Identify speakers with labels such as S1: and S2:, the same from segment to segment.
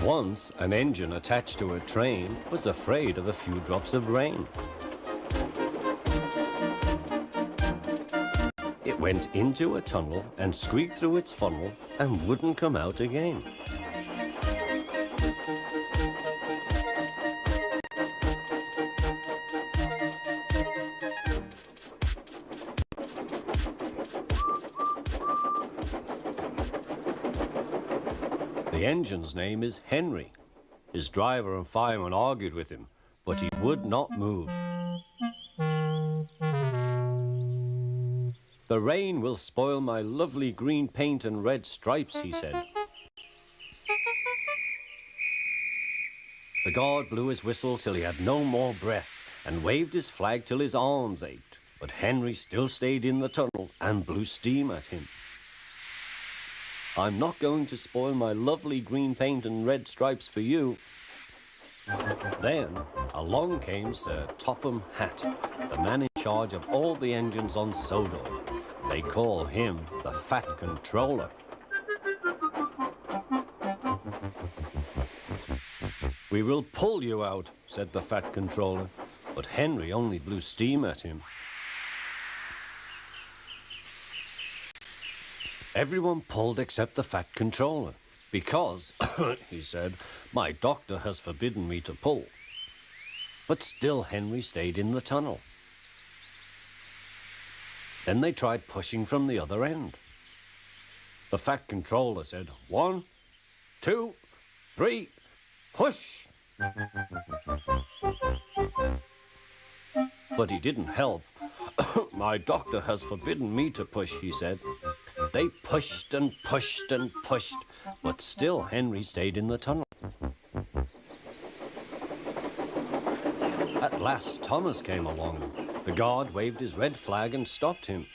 S1: Once, an engine attached to a train was afraid of a few drops of rain. It went into a tunnel and squeaked through its funnel and wouldn't come out again. The engine's name is Henry. His driver and fireman argued with him, but he would not move. "The rain will spoil my lovely green paint and red stripes," he said. The guard blew his whistle till he had no more breath and waved his flag till his arms ached, but Henry still stayed in the tunnel and blew steam at him. "I'm not going to spoil my lovely green paint and red stripes for you." Then along came Sir Topham Hatt, the man in charge of all the engines on Sodor. They call him the Fat Controller. "We will pull you out," said the Fat Controller, but Henry only blew steam at him. Everyone pulled except the Fat Controller, because, he said, "my doctor has forbidden me to pull." But still Henry stayed in the tunnel. Then they tried pushing from the other end. The Fat Controller said, "1, 2, 3, push!" But he didn't help. "My doctor has forbidden me to push," he said. They pushed and pushed and pushed, but still Henry stayed in the tunnel. At last Thomas came along. The guard waved his red flag and stopped him.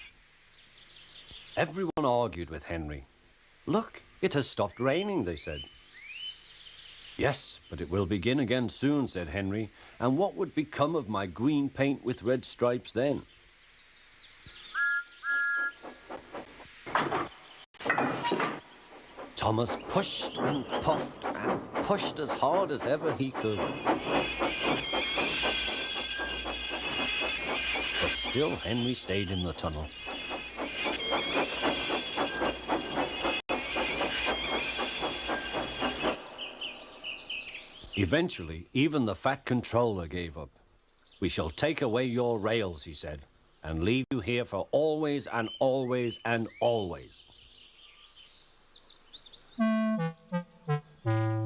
S1: Everyone argued with Henry. "Look, it has stopped raining," they said. "Yes, but it will begin again soon," said Henry. "And what would become of my green paint with red stripes then?" Thomas pushed and puffed and pushed as hard as ever he could. But still Henry stayed in the tunnel. Eventually, even the Fat Controller gave up. "We shall take away your rails," he said, "and leave you here for always and always and always."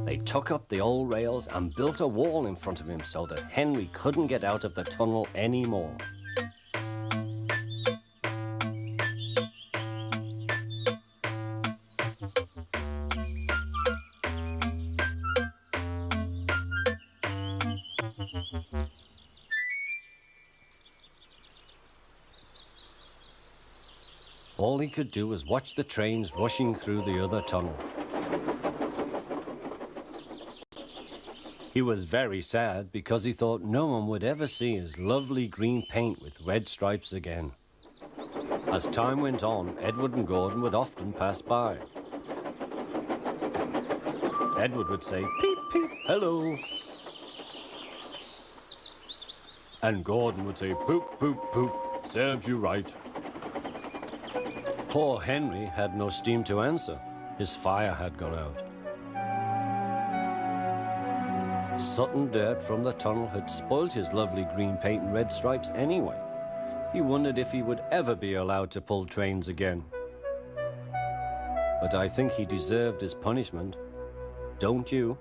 S1: They took up the old rails and built a wall in front of him so that Henry couldn't get out of the tunnel anymore. All he could do was watch the trains rushing through the other tunnel. He was very sad because he thought no one would ever see his lovely green paint with red stripes again. As time went on, Edward and Gordon would often pass by. Edward would say, "Peep, peep, hello." And Gordon would say, "Poop, poop, poop, serves you right." Poor Henry had no steam to answer. His fire had gone out. Sudden dirt from the tunnel had spoilt his lovely green paint and red stripes anyway. He wondered if he would ever be allowed to pull trains again. But I think he deserved his punishment. Don't you?